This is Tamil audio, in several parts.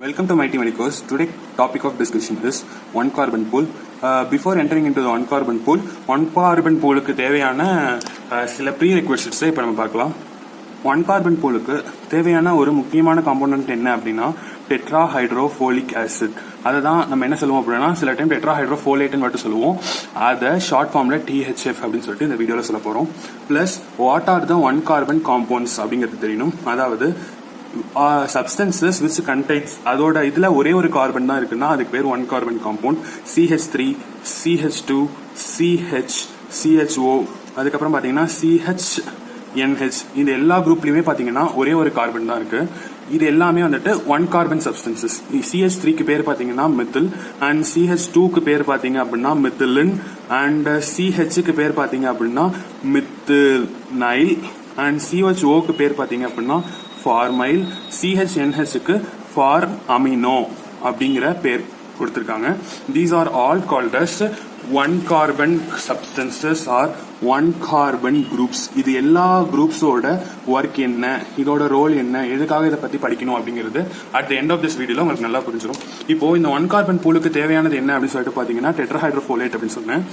Welcome to Mighty Medicos. Today's topic of discussion is one carbon pool. Before entering into the one carbon poolக்கு தேவையான சில ப்ரீரெக்விசிட்ஸை இப்போ நம்ம பார்க்கலாம். ஒன் கார்பன் பூலுக்கு தேவையான ஒரு முக்கியமான காம்போனன்ட் என்ன அப்படின்னா டெட்ராஹைட்ரோஃபோலிக் ஆசிட். அதை தான் நம்ம என்ன சொல்லுவோம் அப்படின்னா சில டைம் டெட்ராஹைட்ரோஃபோலேட்னு மட்டும் சொல்லுவோம். அதை ஷார்ட் ஃபார்ம்ல THF அப்படின்னு சொல்லிட்டு இந்த வீடியோவில் சொல்ல போறோம். Plus what are the one carbon compounds அப்படிங்கிறது தெரியணும். அதாவது substances which contains அதோட இதுல ஒரே ஒரு கார்பன் தான் இருக்குன்னா அதுக்கு பேர் one carbon compound. CH3, CH2, CH, CHO, அதுக்கப்புறம் பாத்தீங்கன்னா CHNH. இந்த எல்லா குரூப்லயுமே பாத்தீங்கன்னா ஒரே ஒரு கார்பன் தான் இருக்கு. இது எல்லாமே வந்துட்டு ஒன் கார்பன் சப்ஸ்டன்சஸ். CH3க்கு பேர் பாத்தீங்கன்னா மித்தில், அண்ட் CH2க்கு பேர் பாத்தீங்க அப்படின்னா மித்திலின், அண்ட் CHக்கு பேர் பாத்தீங்க அப்படின்னா மித்தினைல், அண்ட் CHOக்கு பேர் பாத்தீங்க அப்படின்னா ஃபார்மைல், CHNHக்கு ஃபார் அமினோ அப்படிங்கிற பேர் கொடுத்திருக்காங்க. These are all called as one carbon substances or one carbon groups. இது எல்லா குரூப்ஸோட ஒர்க் என்ன, இதோட ரோல் என்ன, எதுக்காக இதை பத்தி படிக்கணும் அப்படிங்கிறது at the end of this வீடியோல உங்களுக்கு நல்லா புரிஞ்சிடும். இப்போ இந்த ஒன் கார்பன் பூலுக்கு தேவையானது என்ன அப்படின்னு சொல்லிட்டு பாத்தீங்கன்னா டெட்ராஹைட்ரோஃபோலேட் அப்படின்னு சொன்னேன்.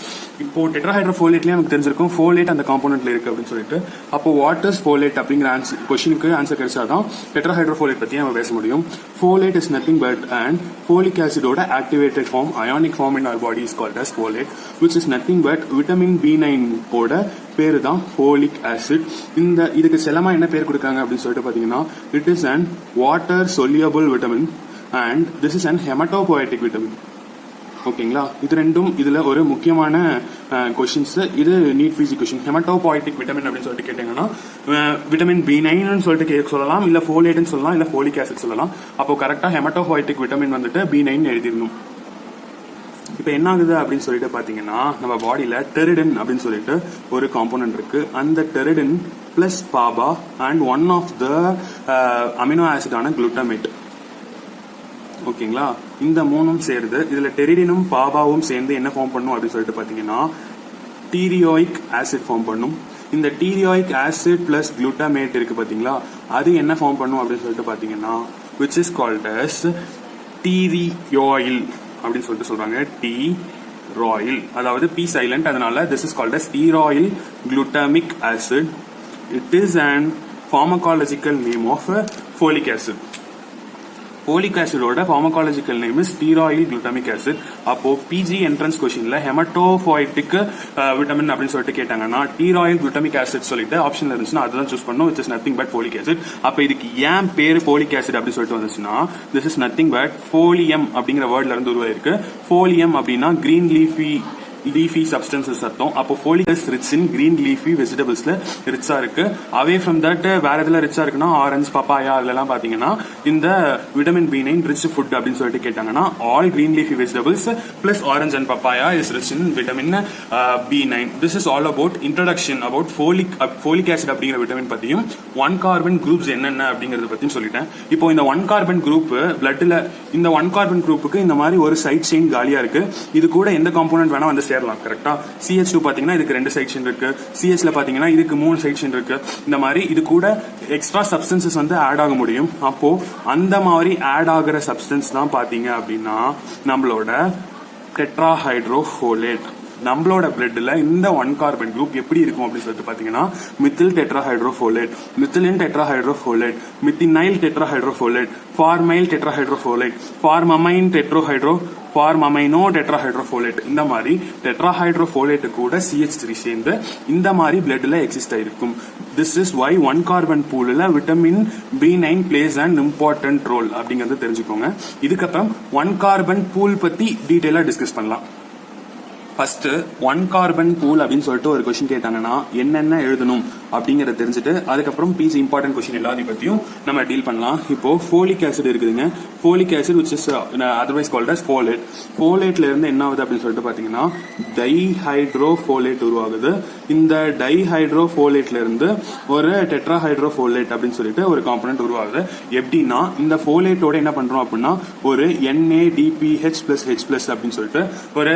இப்போ டெட்ராஹைட்ரோஃபோலேட்லயே நமக்கு தெரிஞ்சிருக்கும் ஃபோலேட் அந்த காம்போனன்ட்ல இருக்கு அப்படின்னு சொல்லிட்டு. அப்போ வாட் இஸ் ஃபோலேட் அப்படிங்கிற கொஸ்டினுக்கு ஆன்சர் கிடைச்சாதான் டெட்ராஹைட்ரோஃபோலேட் பத்தி நம்ம பேச முடியும். Folate is nothing but and folic ஆசிடோட activated form, anionic form in our body is called as folate, which is nothing but vitamin B9 ஓட பேரு தான் ஃபோலிக் ஆசிட். இந்த இதுக்கு செலமா என்ன பேர் கொடுக்காங்க அப்படின்னு சொல்லிட்டு பாத்தீங்கன்னா it is an water soluble vitamin and this is an hematopoietic vitamin. ஓகேங்களா, இது ரெண்டும் இதுல ஒரு முக்கியமான கொஸ்டின்ஸ். இது NEET PG question. Hematopoietic vitamin அப்படின்னு சொல்லிட்டு கேட்டீங்கன்னா விட்டமின் B9 சொல்லிட்டு சொல்லலாம், இல்ல ஃபோலேட்னு சொல்லலாம், இல்ல ஃபோலிக் ஆசிட் சொல்லலாம். அப்போ கரெக்டா ஹெமட்டோபோயட்டிக் விட்டமின் வந்துட்டு B9 எழுதிடணும். இப்ப என்ன ஆகுது அப்படின்னு சொல்லிட்டு பாத்தீங்கன்னா நம்ம பாடியில டெரிடின் அப்படின்னு சொல்லிட்டு ஒரு காம்போனன்ட் இருக்கு. அந்த pteridine plus PABA and one of the amino ஆசிடான குளுட்டமேட். ஓகேங்களா, இந்த மூணும் சேருது. இதுல டெரிடினும் பாபாவும் சேர்ந்து என்ன ஃபார்ம் பண்ணும் அப்படின்னு சொல்லிட்டு பாத்தீங்கன்னா டீரியோயிக் ஆசிட் ஃபார்ம் பண்ணும். இந்த டீரியோயிக் ஆசிட் பிளஸ் குளுட்டமேட் இருக்கு பாத்தீங்களா, அது என்ன ஃபார்ம் பண்ணும் அப்படின்னு சொல்லிட்டு பாத்தீங்கன்னா which is called as டீரியோயில் அப்படின்னு சொல்லிட்டு சொல்றாங்க. டி ராயில், அதாவது பி சைலண்ட், அதனால this is called as pteroyl glutamic acid. It is and pharmacological name of folic acid. Folic ஆசிடோட pharmacological name is pteroyl glutamic acid. அப்போ பிஜி என்ட்ரன்ஸ் கொஸ்டின்ல ஹெமட்டோபோயட்டிக் விட்டமின் அப்படின்னு சொல்லிட்டு கேட்டாங்கன்னா டீராயில் குளுட்டமிக் ஆசிட் சொல்லிட்டு ஆப்ஷன்ல இருந்துச்சுன்னா அதுதான் சூஸ் பண்ணும், which is nothing but folic acid. அப்ப இதுக்கு ஏன் பேரு folic acid அப்படின்னு சொல்லிட்டு வந்துச்சுன்னா this is nothing but ஃபோலியம் அப்படிங்கிற வேர்ட்ல இருந்து உருவாயிருக்கு. ஃபோலியம் அப்படின்னா கிரீன் லீஃபி சப்ஸ்டன்சஸ் அர்த்தம். அப்போ folic is rich in green leafy வெஜிடபிள்ஸ்ல ரிச்சா இருக்கு. அவே ஃப்ரம் தட் வேற எதுல ரிச்சா இருக்குன்னா ஆரஞ்சு, பப்பாயா, அதெல்லாம் பாத்தீங்கன்னா இந்த விட்டமின் B9 ரிச் ஃபுட் அப்படின்னு சொல்லிட்டு கேட்டாங்கன்னா all green leafy vegetables plus orange and papaya is rich in vitamin B9. This is all about introduction about folic acid அப்படிங்கிற விட்டமின் பத்தியும் ஒன் கார்பன் குரூப்ஸ் என்னென்ன அப்படிங்கறத பத்தியும் சொல்லிட்டேன். இப்போ இந்த ஒன் கார்பன் குரூப் பிளட்ல இந்த ஒன் கார்பன் குரூப்புக்கு இந்த மாதிரி ஒரு சைட் செயின் காலியா இருக்கு. இது கூட எந்த காம்போனன்ட் வேணா வந்து சேரலாம். கரெக்டா, CH2 பாத்தீங்கன்னா இதுக்கு 2 சைட் செயின் இருக்கு, CHல பாத்தீங்கன்னா இதுக்கு 3 சைட் செயின் இருக்கு. இந்த மாதிரி இது கூட எக்ஸ்ட்ரா சப்ஸ்டன்சஸ் வந்து ஆட் ஆக முடியும். அப்போ அந்த மாதிரி ஆட் ஆகிற சப்ஸ்டன்ஸ் தான் பாத்தீங்க அப்படின்னா நம்மளோட டெட்ராஹைட்ரோஃபோலேட். நம்மளோட பிளட்ல இந்த ஒன் கார்பன் குரூப் எப்படி இருக்கும் அப்படின்னு சொல்லிட்டு பாத்தீங்கன்னா மித்தில் டெட்ராஹைட்ரோஃபோலேட், மித்திலின் டெட்ராஹைட்ரோஃபோலேட், மித்தினைல் டெட்ராஹைட்ரோஃபோலேட், ஃபார்மைல் டெட்ராஹைட்ரோஃபோலேட், ஃபார்மமைனோ டெட்ராஹைட்ரோஃபோலேட். இந்த மாதிரி டெட்ராஹைட்ரோஃபோலேட் கூட CH3 சேர்ந்து இந்த மாதிரி பிளட்ல எக்ஸிஸ்ட் ஆயிருக்கும். This is why one carbon poolல விட்டமின் B9 plays an important role அப்படிங்கறத தெரிஞ்சுக்கோங்க. இதுக்கப்புறம் ஒன் கார்பன் பூல் பத்தி டீடைலா டிஸ்கஸ் பண்ணலாம். ஃபர்ஸ்ட் ஒன் கார்பன் பூல் அப்படின்னு சொல்லிட்டு ஒரு கொஸ்டின் கேட்டாங்கன்னா என்னென்ன எழுதணும் அப்படிங்கறத தெரிஞ்சுட்டு அதுக்கப்புறம் பிஜி இம்பார்ட்டன்ட் கொஸ்டின் எல்லாத்தையும் பத்தியும் நம்ம டீல் பண்ணலாம். இப்போ ஃபோலிக் ஆசிட் இருக்குதுங்க. Folic acid which is otherwise called as folate. ஃபோலேட்ல இருந்து என்ன ஆகுது அப்படின்னு சொல்லிட்டு பாத்தீங்கன்னா டைஹைட்ரோஃபோலேட் உருவாகுது. இந்த டைஹைட்ரோஃபோலேட்ல இருந்து ஒரு டெட்ராஹைட்ரோஃபோலேட் அப்படின்னு சொல்லிட்டு ஒரு காம்பனன்ட் உருவாகுது. எப்படின்னா இந்த ஃபோலேட்டோட என்ன பண்றோம் அப்படின்னா ஒரு NADPH+H+ அப்படின்னு சொல்லிட்டு ஒரு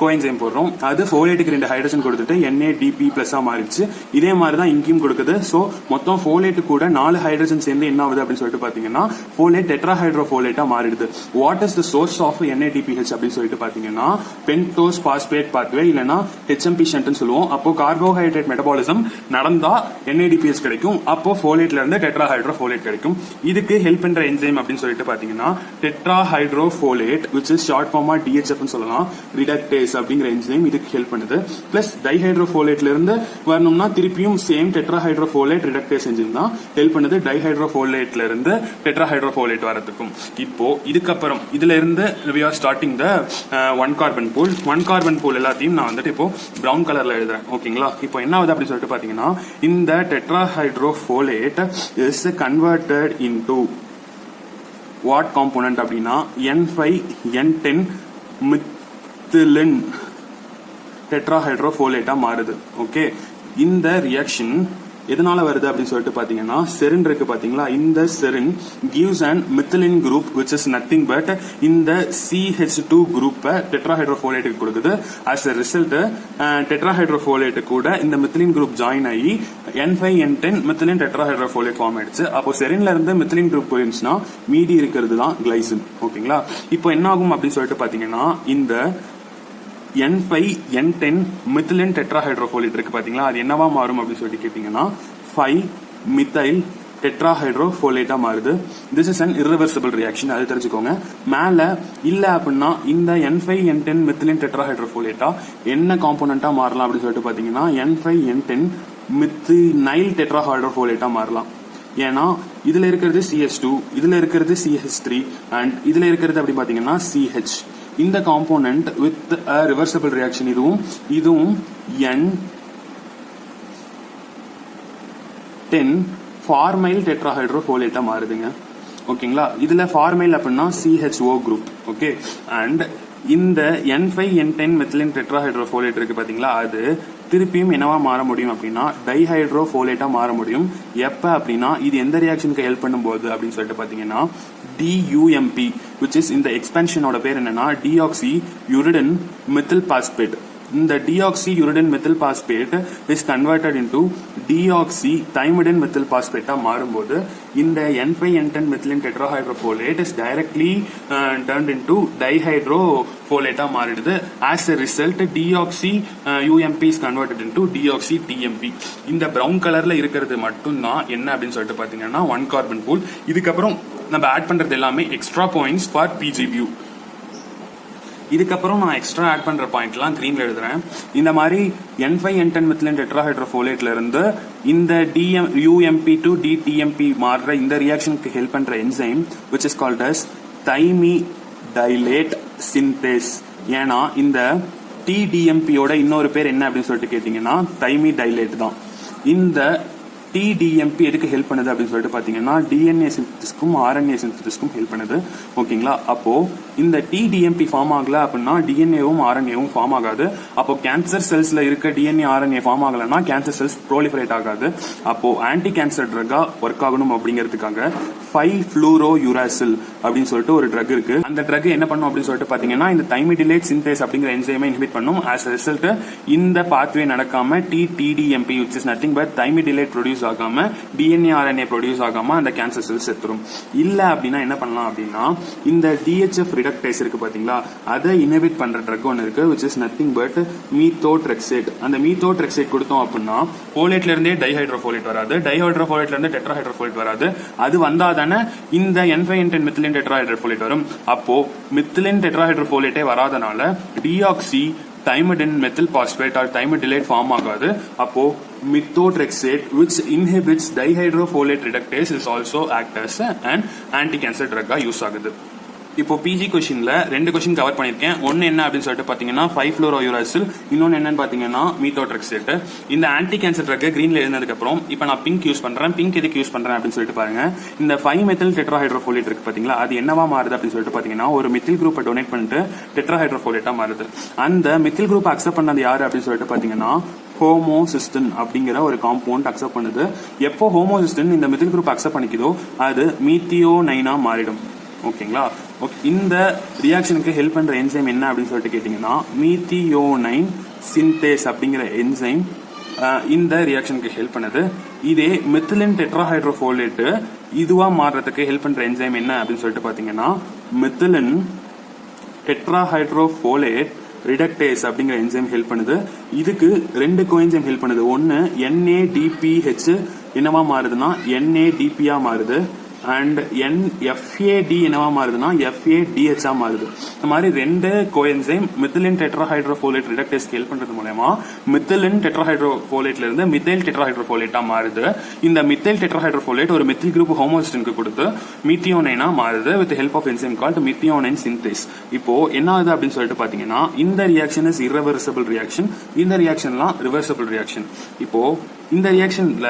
கோஎன்சைம் போடுறோம். அது ஃபோலேட்டுக்கு 2 ஹைட்ரஜன் கொடுத்துட்டு NADP+ மாறிடுச்சு. இதே மாதிரி தான் இங்கேயும் கொடுக்குது. ஸோ மொத்தம் ஃபோலேட்டு கூட 4 ஹைட்ரஜன் சேர்ந்து என்ன ஆகுது அப்படின்னு சொல்லிட்டு பாத்தீங்கன்னா ஃபோலேட் டெட்ராஹைட்ரோஃபோலேட்டா மாறிடுது. What is the source of NADPH அப்படின்னு சொல்லிட்டு பாத்தீங்கன்னா பென்டோஸ் பாஸ்பேட் பாத்வே இல்லைன்னா HMP ஷண்ட்னு சொல்லுவோம். அப்போ கார்போஹைட்ரேட் மெட்டபாலிசம் நடந்தா NADPH கிடைக்கும். அப்போ ஃபோலேட்ல இருந்து டெட்ராஹைட்ரோஃபோலேட் கிடைக்கும். இதுக்கு ஹெல்ப் பண்ற என்சைம் அப்படின்னு சொல்லிட்டு பாத்தீங்கன்னா டெட்ராஹைட்ரோஃபோலேட் which is short form DHF னு சொல்லலாம். ரிடக்டேஸ் அப்படிங்கிற என்சைம் இதுக்கு ஹெல்ப் பண்ணுது. பிளஸ் டைஹைட்ரோஃபோலேட்ல இருந்து வரணும்னா திருப்பியும் சேம் டெட்ராஹைட்ரோஃபோலேட் ரிடக்டேஸ் என்சைம் தான் ஹெல்ப் பண்ணுது டைஹைட்ரோஃபோலேட்ல இருந்து டெட்ராஹைட்ரோஃபோலேட் வரதுக்கும். இப்போ இதுக்கப்புறம் இதுல இருந்து we are starting the 1 carbon pool. 1 carbon pool எல்லாத்தையும் நான் வந்துட்டு இப்போ பிரவுன் கலர்ல எழுதுறேன். ஓகேங்களா? இப்போ என்ன ஆகுது அப்படின்னு சொல்லிட்டு பாத்தீங்கன்னா இந்த tetrahydrofolate is converted into what component அப்படின்னா N5N10 மித்திலின் டெட்ராஹைட்ரோஃபோலேட்டா மாறுது. ஓகே, இந்த ரியாக்ஷன் எதனால வருது அப்படின்னு சொல்லிட்டு பாத்தீங்கன்னா செரின் இருக்கு பாத்தீங்களா, இந்த serine gives an methylene group which is nothing but இந்த CH2 குரூப்ப டெட்ராஹைட்ரோஃபோலேட்டுக்கு கொடுக்குது. as a result டெட்ராஹைட்ரோஃபோலேட் கூட இந்த மெத்திலின் குரூப் ஜாயின் ஆகி N5N10 மெத்திலின் டெட்ராஹைட்ரோஃபோலேட் ஃபார்ம் ஆயிடுச்சு. அப்போ செரின்ல இருந்து மெத்திலின் குரூப் போயிருந்துச்சுன்னா மீதி இருக்கிறது தான் கிளைசின். ஓகேங்களா? இப்போ என்ன ஆகும் அப்படின்னு சொல்லிட்டு பாத்தீங்கன்னா இந்த N5N10 மித்திலின் டெட்ராஹைட்ரோஃபோலேட் இருக்கு பாத்தீங்களா, அது என்னவா மாறும் அப்படின்னு சொல்லிட்டு கேட்டீங்கன்னா 5-மித்தைல் டெட்ராஹைட்ரோஃபோலேட்டா மாறுது. This is an irreversible reaction, அது தெரிஞ்சுக்கோங்க. மேல இல்ல அப்படின்னா இந்த N5N10 மித்திலின் டெட்ராஹைட்ரோஃபோலேட்டா என்ன காம்போனண்டா மாறலாம் அப்படின்னு சொல்லிட்டு பாத்தீங்கன்னா N5N10 மித்தினைல் டெட்ராஹைட்ரோஃபோலேட்டா மாறலாம். ஏன்னா இதுல இருக்கிறது CH2, இதுல இருக்கிறது CH3 அண்ட் இதுல இருக்கிறது அப்படி பாத்தீங்கன்னா CH. இந்த காம்போனன்ட் வித் ரிவர்சிபிள் ரியாக்ஷன் இதுவும் N10 ஃபார்மைல் டெட்ராஹைட்ரோஃபோலேட்டா மாறுதுங்க. ஓகேங்களா? இதுல ஃபார்மைல் அப்படின்னா CHO குரூப். ஓகே, அண்ட் இந்த N5N10 மெத்திலின் டெட்ராஹைட்ரோஃபோலேட் இருக்கு பாத்தீங்களா, அது திருப்பியும் என்னவா மாற முடியும் அப்படின்னா டைஹைட்ரோஃபோலேட்டா மாற முடியும். எப்ப அப்படின்னா இது எந்த ரியாக்ஷனுக்கு ஹெல்ப் பண்ணும்போது அப்படின்னு சொல்லிட்டு பாத்தீங்கன்னா DUMP which is இந்த எக்ஸ்பென்ஷனோட பேர் என்னன்னா டிஆக்சி யூரிடன் மெத்தில் பாஸ்பேட். இந்த deoxyuridine methyl phosphate is converted into deoxythymidine methyl phosphate மாறும்போது இந்த N5N10 methylene tetrahydrofolate is directly turned into dihydrofolate மாறிடுது. As a result deoxy-UMP is converted into deoxy-TMP. இந்த brown கலர்ல இருக்கிறது மட்டும் தான் என்ன அப்படின்னு சொல்லிட்டு பாத்தீங்கன்னா 1 carbon pool. இதுக்கப்புறம் நம்ம ஆட் பண்றது எல்லாமே எக்ஸ்ட்ரா பாயிண்ட்ஸ் ஃபார் PGBU. இதுக்கப்புறம் நான் எக்ஸ்ட்ரா ஆட் பண்ற பாயிண்ட்லாம் கிரீன்ல எழுதுறேன். இந்த மாதிரி N5N10 மெத்திலின் டெட்ராஹைட்ரோஃபோலேட்ல இருந்து இந்த UMP to DTMP மாறுற இந்த ரியாக்ஷனுக்கு ஹெல்ப் பண்ற enzyme which is called as thymidylate synthase. ஏன்னா இந்த TDMP யோட இன்னொரு பேர் என்ன அப்படின்னு சொல்லிட்டு கேட்டீங்கன்னா thymidylate தான். இந்த TDMP எதுக்கு ஹெல்ப் பண்ணுது அப்படின்னு சொல்லிட்டு பாத்தீங்கன்னா DNA சிந்தசிஸ்க்கும் RNA சிந்தசிஸ்க்கும் ஹெல்ப் பண்ணுது. ஓகேங்களா? அப்போ இந்த TDMP ஃபார்ம் ஆகல அப்படின்னா DNAவும் RNAவும் ஃபார்ம் ஆகாது. அப்போ கேன்சர் செல்ஸ்ல இருக்க DNA RNA ஃபார்ம் ஆகலன்னா கேன்சர் செல்ஸ் ப்ரோலிஃபரேட் ஆகாது. அப்போ ஆன்டி கேன்சர் ட்ரக்கா ஒர்க் ஆகணும் அப்படிங்கிறதுக்காக 5-fluorouracil அப்படின்னு சொல்லிட்டு ஒரு ட்ரக் இருக்கு. அந்த ட்ரக் என்ன பண்ணும் அப்படின்னு சொல்லிட்டு பாத்தீங்கன்னா இந்த thymidylate synthase அப்படிங்கிற என்சைமை இன்ஹிபிட் பண்ணும். as a result இந்த பாத்வே நடக்காம TDMP which is nothing but thymidylate produce ஆகாம DNA RNA ப்ரொடியூஸ் ஆகாம அந்த கேன்சர் செல்ஸ் செத்துரும். இல்ல அப்படின்னா என்ன பண்ணலாம் அப்படின்னா இந்த DHF ரிடக்டேஸ் இருக்கு பாத்தீங்களா, அதை இன்ஹிபிட் பண்ற ட்ரக் ஒன்னு இருக்கு which is nothing but methotrexate. அந்த methotrexate கொடுத்தோம் அப்படின்னா ஃபோலேட்ல இருந்தே டைஹைட்ரோஃபோலேட் வராது, டைஹைட்ரோஃபோலேட்ல இருந்து டெட்ராஹைட்ரோஃபோலேட் வராது. அது வந்தாதானே இந்த N5N10 மெத்திலின் டெட்ராஹைட்ரோஃபோலேட் வரும். அப்போ மெத்திலின் டெட்ராஹைட்ரோஃபோலேட்டே வராதனால deoxy thymidine methyl phosphate or thymidylate form ஆகாது. அப்போ methotrexate which inhibits dihydrofolate reductase is also act as an anti-cancer drug use ஆகுது. இப்போ PG கொஸ்டின்ல 2 கொஸ்டின் கவர் பண்ணிருக்கேன். ஒன்னு என்ன அப்படின்னு சொல்லிட்டு பாத்தீங்கன்னா 5-fluorouracil, இன்னொன்னு என்னன்னு பாத்தீங்கன்னா methotrexate. இந்த ஆன்டி கேன்சர் ட்ரக் கிரீன்ல எழுதினதுக்கு அப்புறம் இப்போ நான் பிங்க் யூஸ் பண்றேன். பிங்க் எதுக்கு யூஸ் பண்றேன் அப்படின்னு சொல்லிட்டு பாருங்க. இந்த 5-methyl tetrahydrofolate இருக்கு பாத்தீங்களா, அது என்னவா மாறுது அப்படின்னு சொல்லிட்டு பாத்தீங்கன்னா ஒரு மெத்தில் குரூப்பை டொனேட் பண்ணிட்டு டெட்ராஹைட்ரோஃபோலேட்டா மாறுது. அந்த மெத்தில் குரூப் அக்செப்ட் பண்ணது யாரு அப்படின்னு சொல்லிட்டு பாத்தீங்கன்னா ஹோமோசிஸ்டின் அப்படிங்கிற ஒரு காம்பவுண்ட் அக்செப்ட் பண்ணுது. எப்போ ஹோமோசிஸ்டின் இந்த மெத்தில் குரூப் அக்செப்ட் பண்ணிக்குதோ அது மீத்தியோனைனா மாறிடும். ஓகேங்களா. ஓகே, இந்த ரியாக்ஷனுக்கு ஹெல்ப் பண்ற என்சைம் என்ன அப்படின்னு சொல்லிட்டு கேட்டீங்கன்னா மீத்தியோனைன் சின்தேஸ் அப்படிங்கிற என்சைம் இந்த ரியாக்ஷனுக்கு ஹெல்ப் பண்ணுது. இதே மெத்திலின் டெட்ராஹைட்ரோஃபோலேட் இதுவா மாறுறதுக்கு ஹெல்ப் பண்ற என்சைம் என்ன அப்படின்னு சொல்லிட்டு பாத்தீங்கன்னா மெத்திலின் டெட்ராஹைட்ரோஃபோலேட் ரிடக்டேஸ் அப்படிங்கிற என்சைம் ஹெல்ப் பண்ணுது. இதுக்கு ரெண்டு கோஎன்சைம் ஹெல்ப் பண்ணுது. ஒன்னு NADPH என்னவா மாறுதுன்னா NADP மாறுது. அண்ட் FAD என்னவா மாறுதுன்னா FADH மாறுது. இந்த மாதிரி ரெண்டு கோஎன்சைம் மெத்திலின் டெட்ராஹைட்ரோஃபோலேட் ரிடக்டேஸ் ஹெல்ப் பண்றது மூலமா மெத்திலின் டெட்ராஹைட்ரோஃபோலேட்ல இருந்து மித்தைல் டெட்ராஹைட்ரோஃபோலேட்டா மாறுது. இந்த மித்தைல் டெட்ராஹைட்ரோஃபோலேட் ஒரு மெத்தில் குரூப் ஹோமோசிஸ்டனுக்கு கொடுத்து மீத்தியோனைனா மாறுது with help of enzyme called methionine synthase. இப்போ என்ன ஆகுது அப்படின்னு சொல்லிட்டு பாத்தீங்கன்னா இந்த ரியாக்ஷன் இஸ் irreversible ரியாக்ஷன், இந்த ரியாக்ஷன்லாம் ரிவர்சிபிள் ரியாக்ஷன். இப்போ இந்த ரியாக்ஷன்ல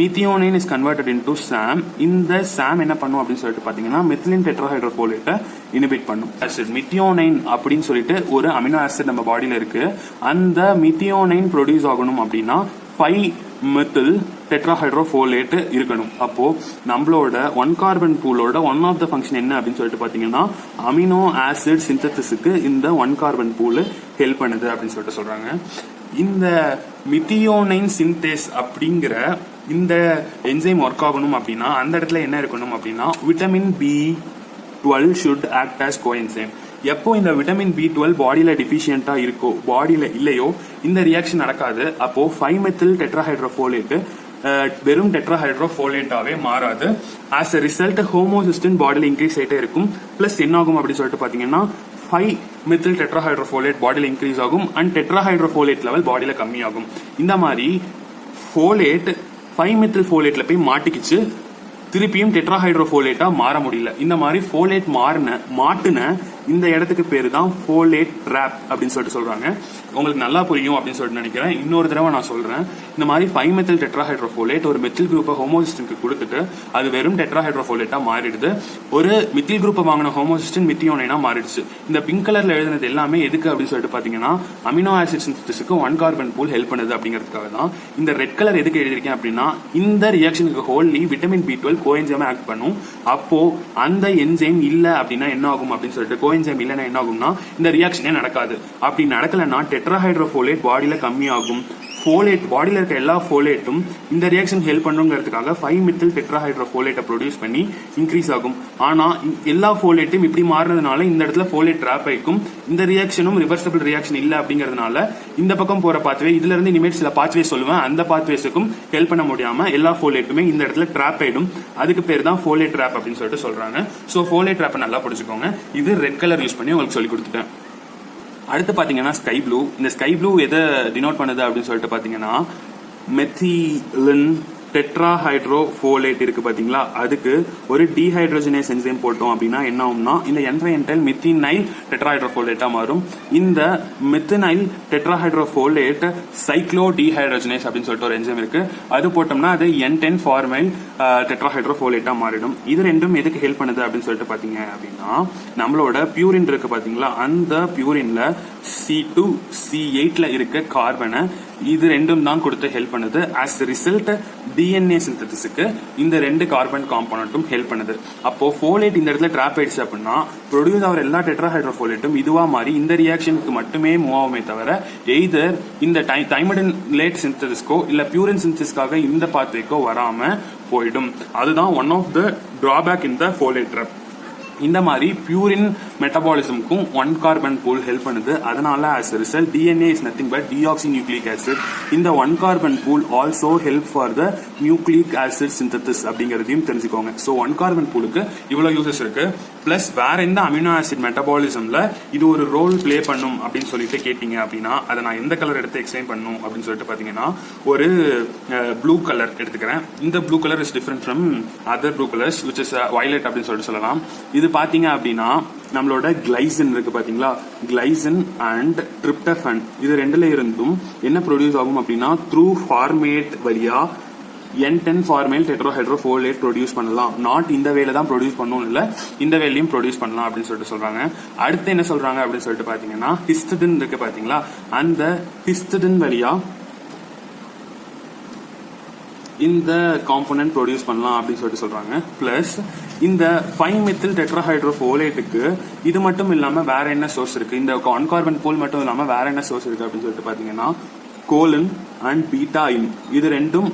மீத்தியோனைன் இஸ் கன்வெர்டட் இன்டு சாம். இந்த சாம் என்ன பண்ணும் அப்படின்னு சொல்லிட்டு பாத்தீங்கன்னா மெத்திலின் டெட்ராஹைட்ரோஃபோலேட்டை இனிபிட் பண்ணும். ஆசிட் மித்தியோனைன் அப்படின்னு சொல்லிட்டு ஒரு அமினோ ஆசிட் நம்ம பாடியில இருக்கு. அந்த மித்தியோனைன் ப்ரொடியூஸ் ஆகணும் அப்படின்னா 5 மெத்தில் டெட்ராஹைட்ரோஃபோலேட் இருக்கணும். அப்போ நம்மளோட 1 கார்பன் பூலோட ஒன் ஆஃப் த ஃபங்க்ஷன் என்ன அப்படின்னு சொல்லிட்டு பாத்தீங்கன்னா அமினோ ஆசிட் சிந்தசிஸ்க்கு இந்த 1 கார்பன் பூல் ஹெல்ப் பண்ணுது அப்படின்னு சொல்லிட்டு சொல்றாங்க. இந்த மித்தியோனைன் சின்தேஸ் அப்படிங்கிற இந்த என்சைம் ஒர்க் ஆகணும் அப்படின்னா அந்த இடத்துல என்ன இருக்கணும் அப்படின்னா vitamin B12 should act as coenzyme. எப்போ இந்த விட்டமின் B12 பாடியில டிஃபிஷியன்டா இருக்கோ, பாடியில இல்லையோ இந்த ரியாக்ஷன் நடக்காது. அப்போ 5 மெத்தில் டெட்ராஹைட்ரோஃபோலேட் வெறும் டெட்ராஹைட்ரோஃபோலேட்டாவே மாறாது. ஆஸ் எ ரிசல்ட் ஹோமோசிஸ்டின் பாடியில இன்க்ரீஸ் ஆயிட்டே இருக்கும். பிளஸ் என்ன ஆகும் அப்படின்னு சொல்லிட்டு பாத்தீங்கன்னா 5 மெத்தில் டெட்ராஹைட்ரோஃபோலேட் பாடியில இன்க்ரீஸ் ஆகும் அண்ட் டெட்ராஹைட்ரோஃபோலேட் லெவல் பாடியில கம்மியாகும். இந்த மாதிரி ஃபோலேட் 5 மெத்தில் ஃபோலேட்ல போய் மாட்டிக்கிச்சு, திருப்பியும் டெட்ராஹைட்ரோஃபோலேட்டா மாற முடியல. இந்த மாதிரி ஃபோலேட் மாட்டுன இந்த இடத்துக்கு பேரு தான் ஃபோலேட் ட்ராப் அப்படின்னு சொல்லிட்டு சொல்றாங்க. உங்களுக்கு நல்லா புரியும் அப்படின்னு சொல்லிட்டு நினைக்கிறேன். இன்னொரு தடவை நான் சொல்றேன். இந்த மாதிரி 5 மெத்தில் டெட்ராஹைட்ரோஃபோலேட் ஒரு மெத்தில் குரூப்பை ஹோமோசிஸ்டனுக்கு கொடுத்துட்டு அது வெறும் டெட்ராஹைட்ரோஃபோலேட்டா மாறிடுது. ஒரு மெத்தில் குரூப்பை வாங்கின ஹோமோசிஸ்டன் மித்தியோனைனா மாறிடுச்சு. இந்த பிங்க் கலர்ல எழுதினது எல்லாமே எதுக்கு அப்படின்னு சொல்லிட்டு பாத்தீங்கன்னா அமினோ ஆசிட் சிந்தசிஸ்க்கு 1 கார்பன் பூல் ஹெல்ப் பண்ணுது அப்படிங்கிறதுக்காக தான். இந்த ரெட் கலர் எதுக்கு எழுதிருக்கேன் அப்படின்னா இந்த ரியாக்ஷனுக்கு wholly vitamin B12 coenzyme act பண்ணும். அப்போ அந்த என்சைம் இல்ல அப்படின்னா என்ன ஆகும் அப்படின்னு சொல்லிட்டு கோஎன்சைம் இல்லைன்னா என்ன ஆகும்னா இந்த ரியாக்ஷனே நடக்காது. அப்படி நடக்கலன்னா டெட்ராஹைட்ரோஃபோலேட் பாடியில கம்மியாகும். ஃபோலேட் பாடியில இருக்க எல்லா ஃபோலேட்டும் இந்த ரியாக்ஷன் ஹெல்ப் பண்ணுங்கிறதுக்காக 5 மெத்தில் டெட்ராஹைட்ரோஃபோலேட்டை ப்ரொடியூஸ் பண்ணி இன்க்ரீஸ் ஆகும். ஆனா எல்லா ஃபோலேட்டும் இப்படி மாறினதுனால இந்த இடத்துல ஃபோலேட் ட்ராப் ஆயிக்கும். இந்த ரியாக்ஷனும் ரிவர்சிபிள் ரியாக்ஷன் இல்ல அப்படிங்கிறதுனால இந்த பக்கம் போற பாத்வே, இதுல இருந்து இனிமேல் சில பாத்வே சொல்லுவேன், அந்த பாத்வேஸுக்கும் ஹெல்ப் பண்ண முடியாம எல்லா ஃபோலேட்டுமே இந்த இடத்துல ட்ராப் ஆயிடும். அதுக்கு பேர் தான் ஃபோலேட் ட்ராப் அப்படின்னு சொல்லிட்டு சொல்றாங்க. சோ ஃபோலேட் ட்ராப்பை நல்லா படிச்சுக்கோங்க. இது ரெட் கலர் யூஸ் பண்ணி உங்களுக்கு சொல்லி கொடுத்துட்டேன். அடுத்து பாத்தீங்கன்னா ஸ்கை ப்ளூ. இந்த ஸ்கை ப்ளூ எதை டினோட் பண்ணுது அப்படின்னு சொல்லிட்டு பாத்தீங்கன்னா மெத்திலின் டெட்ராஹைட்ரோஃபோலேட் இருக்கு பாத்தீங்களா, அதுக்கு ஒரு டீஹைட்ரோஜனேஸ் என்சைம் போட்டோம் அப்படின்னா என்ன ஆகும்னா இந்த என்ட்ரைல் மெத்தினைல் டெட்ராஹைட்ரோஃபோலேட்டா மாறும். இந்த மெத்தினைல் டெட்ராஹைட்ரோஃபோலேட் சைக்ளோ டீஹைட்ரோஜனேஸ் அப்படின்னு சொல்லிட்டு ஒரு என்சைம் இருக்கு, அது போட்டோம்னா அது N10 ஃபார்மைல் டெட்ராஹைட்ரோஃபோலேட்டா மாறிடும். இது ரெண்டும் எதுக்கு ஹெல்ப் பண்ணுது அப்படின்னு சொல்லிட்டு பாத்தீங்க அப்படின்னா நம்மளோட பியூரின் இருக்கு பாத்தீங்களா, அந்த பியூரின்ல C2C8ல இருக்க கார்பனை இது ரெண்டும் தான் கொடுத்து ஹெல்ப் பண்ணுது. ஆஸ் ரிசல்ட் DNA சிந்தசிஸ்க்கு இந்த ரெண்டு கார்பன் காம்பனன்ட்டும் ஹெல்ப் பண்ணுது. அப்போ ஃபோலேட் இந்த இடத்துல ட்ராப் ஆயிடுச்சு அப்படின்னா ப்ரொடியூஸ் ஆகிற எல்லா டெட்ராஹைட்ரோஃபோலேட்டும் இதுவா மாறி இந்த ரியாக்ஷனுக்கு மட்டுமே மூவ் ஆகுமே தவிர எய்தர் இந்த தைமடிலேட் சிந்தசிஸ்க்கோ இல்ல பியூரின் சிந்தசிஸ்க்காக இந்த பாத்வேக்கோ வராம போயிடும். அதுதான் one of the drawback in the folate trap. இந்த மாதிரி பியூரின் மெட்டபாலிசம்க்கும் 1 கார்பன் பூல் ஹெல்ப் பண்ணுது. அதனால as a result DNA is nothing but deoxynucleic acid. இந்த 1 carbon pool also help for the nucleic acid synthesis அப்படிங்கறதையும் தெரிஞ்சுக்கோங்க. ஸோ 1 கார்பன் பூலுக்கு இவ்வளவு யூசஸ் இருக்கு. பிளஸ் வேற எந்த அமினோ ஆசிட் மெட்டபாலிசம்ல இது ஒரு ரோல் பிளே பண்ணும் அப்படின்னு சொல்லிட்டு கேட்டீங்க அப்படின்னா அதை நான் எந்த கலர் எடுத்து எக்ஸ்பிளைன் பண்ணும் அப்படின்னு சொல்லிட்டு பாத்தீங்கன்னா ஒரு ப்ளூ கலர் எடுத்துக்கிறேன். இந்த blue colour is different from other blue colours which is violet அப்படின்னு சொல்லிட்டு சொல்லலாம். இது பாத்தீங்க அப்படின்னா நம்மளோட கிளைசின் இருக்கு பாத்தீங்களா, கிளைசின் அண்ட் ட்ரிப்டோஃபன் இது ரெண்டுல இருந்தும் என்ன ப்ரொடியூஸ் ஆகும் அப்படின்னா த்ரூ ஃபார்மேட் வழியா N10 ஃபார்மைல் டெட்ராஹைட்ரோஃபோலேட் ப்ரொடியூஸ் பண்ணலாம். நாட் இந்த வேலை தான் ப்ரொடியூஸ் பண்ணணும் இல்ல, இந்த வேலையும் ப்ரொடியூஸ் பண்ணலாம் அப்படின்னு சொல்லிட்டு சொல்றாங்க. அடுத்து என்ன சொல்றாங்க அப்படின்னு சொல்லிட்டு பாத்தீங்கன்னா ஹிஸ்டிடின் இருக்கு பாத்தீங்களா, அந்த ஹிஸ்டிடின் வழியா இந்த காம்போனன்ட் ப்ரொடியூஸ் பண்ணலாம் அப்படின்னு சொல்றாங்க. பிளஸ் இந்த 5-மெத்தில் டெட்ராஹைட்ரோஃபோலேட்டுக்கு இது மட்டும் இல்லாம வேற என்ன சோர்ஸ் இருக்கு, இந்த 1 கார்பன் போல் மட்டும் இல்லாம வேற என்ன சோர்ஸ் இருக்கு அப்படின்னு சொல்லிட்டு பாத்தீங்கன்னா கோலின் அண்ட் பீட்டா இன் இது ரெண்டும்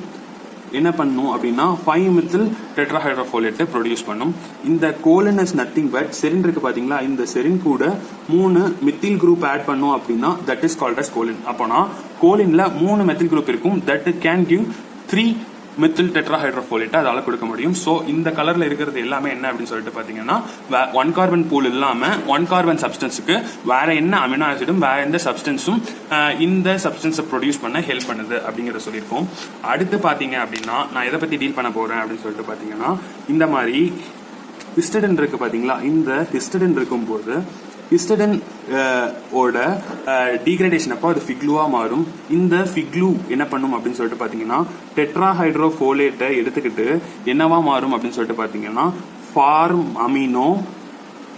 என்ன பண்ணும் அப்படின்னா 5-மெத்தில் டெட்ராஹைட்ரோஃபோலேட்டை ப்ரொடியூஸ் பண்ணும். இந்த கோலின் இஸ் நத்திங் பட் செரின் இருக்கு பாத்தீங்களா, இந்த செரின் கூட 3 மெத்தில் குரூப் ஆட் பண்ணும் அப்படின்னா தட் இஸ் கால்ட் அஸ் கோலின். அப்போனா கோலின்ல 3 மெத்தில் குரூப் இருக்கும், தட் கேன் கிவ் 3 மெத்தில் டெட்ராஹைட்ரோஃபோலேட் அதால கொடுக்க முடியும். சோ இந்த கலர்ல இருக்கிறது எல்லாமே என்ன அப்படின்னு சொல்லிட்டு பாத்தீங்கன்னா 1 கார்பன் பூல் இல்லாம 1 கார்பன் சப்ஸ்டன்ஸுக்கு வேற என்ன அமினோ ஆசிடும் வேற எந்த சப்ஸ்டன்ஸும் இந்த சப்ஸ்டன்ஸை ப்ரொடியூஸ் பண்ண ஹெல்ப் பண்ணுது அப்படிங்கறத சொல்லியிருக்கோம். அடுத்து பாத்தீங்க அப்படின்னா நான் எதை பத்தி டீல் பண்ண போறேன் அப்படின்னு சொல்லிட்டு பாத்தீங்கன்னா இந்த மாதிரி ஹிஸ்டடின் இருக்கு பாத்தீங்களா, இந்த ஹிஸ்டடின் இருக்கும்போது ஹிஸ்டடின் ஓட டீக்ரேடேஷன் அப்போ அது ஃபிக்லூவா மாறும். இந்த ஃபிக்லூ என்ன பண்ணும் அப்படின்னு சொல்லிட்டு பாத்தீங்கன்னா டெட்ராஹைட்ரோஃபோலேட்டை எடுத்துக்கிட்டு என்னவா மாறும் அப்படின்னு சொல்லிட்டு பாத்தீங்கன்னா ஃபார்ம் அமினோ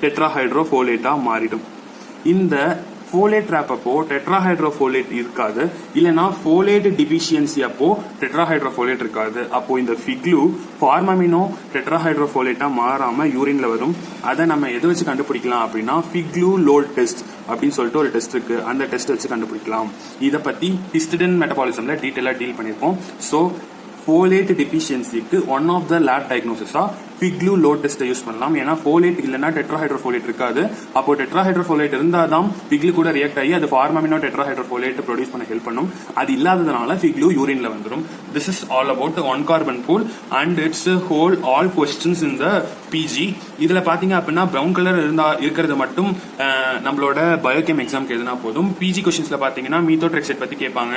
டெட்ராஹைட்ரோஃபோலேட்டா மாறிடும். இந்த ஃபோலேட் ட்ராப் அப்போ டெட்ராஹைட்ரோஃபோலேட் இருக்காது, இல்லைன்னா ஃபோலேட் டிபிஷியன்சி அப்போ டெட்ராஹைட்ரோஃபோலேட் இருக்காது. அப்போ இந்த ஃபிக்லூ ஃபார்மமினோ டெட்ராஹைட்ரோஃபோலேட்டா மாறாம யூரின்ல வரும். அதை நம்ம எதை வச்சு கண்டுபிடிக்கலாம் அப்படின்னா ஃபிக்லூ லோட் டெஸ்ட் அப்படின்னு சொல்லிட்டு ஒரு டெஸ்ட் இருக்கு, அந்த டெஸ்ட் வச்சு கண்டுபிடிக்கலாம். இதை பத்தி ஹிஸ்டடின் மெட்டபாலிசம்ல டீடைலா டீல் பண்ணிருக்கோம். சோ ஃபோலேட் டிபிஷியன்சிக்கு ஒன் ஆஃப் த லேப் டயக்னோசிஸா ஃபிக்லூ லோட் டெஸ்ட் யூஸ் பண்ணலாம். ஏன்னா ஃபோலேட் இல்லைன்னா டெட்ராஹைட்ரோஃபோலேட் இருக்காது. அப்போ டெட்ராஹைட்ரோஃபோலேட் இருந்தாதான் ஃபிக்லூ கூட ரியாக்ட் ஆகி அது ஃபார்மமினோ டெட்ராஹைட்ரோஃபோலேட் ப்ரொடியூஸ் பண்ண ஹெல்ப் பண்ணும். அது இல்லாததுனால ஃபிக்லூ யூரின்ல வந்துடும். This is all about 1 carbon pool and it's whole all questions in the PG. இதுல பாத்தீங்க அப்படின்னா பிரவுன் கலர் இருக்கிறது மட்டும் நம்மளோட பயோகெம் எக்ஸாம்க்கு எதுனா போதும். பிஜி கொஸ்டின்ஸ்ல பாத்தீங்கன்னா மீத்தோட்ரெக்சேட் பத்தி கேட்பாங்க,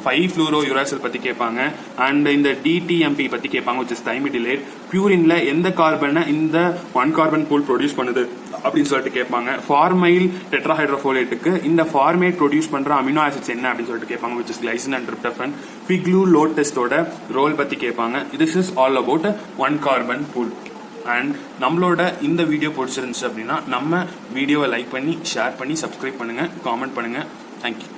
5-ஃப்ளூரோயூராசில் பத்தி கேட்பாங்க, அண்ட் இந்த டிடிஎம்பி பத்தி கேட்பாங்க, which is thiamidylate. பியூரின்ல எந்த கார்பனை இந்த 1 கார்பன் பூல் ப்ரொடியூஸ் பண்ணுது அப்படின்னு சொல்லிட்டு கேட்பாங்க. ஃபார்மைல் டெட்ராஹைட்ரோஃபோலேட்டுக்கு இந்த ஃபார்மேட் ப்ரொடியூஸ் பண்ற அமினோ ஆசிட்ஸ் என்ன அப்படின்னு சொல்லிட்டு கேட்பாங்க, which is glycine and tryptophan. FIGLU load டெஸ்டோட ரோல் பத்தி கேட்பாங்க. This is all about 1 carbon pool. And நம்மளோட இந்த வீடியோ பிடிச்சிருந்துச்சு அப்படின்னா நம்ம வீடியோவை லைக் பண்ணி ஷேர் பண்ணி சப்ஸ்கிரைப் பண்ணுங்க, காமெண்ட் பண்ணுங்க. தேங்க்யூ.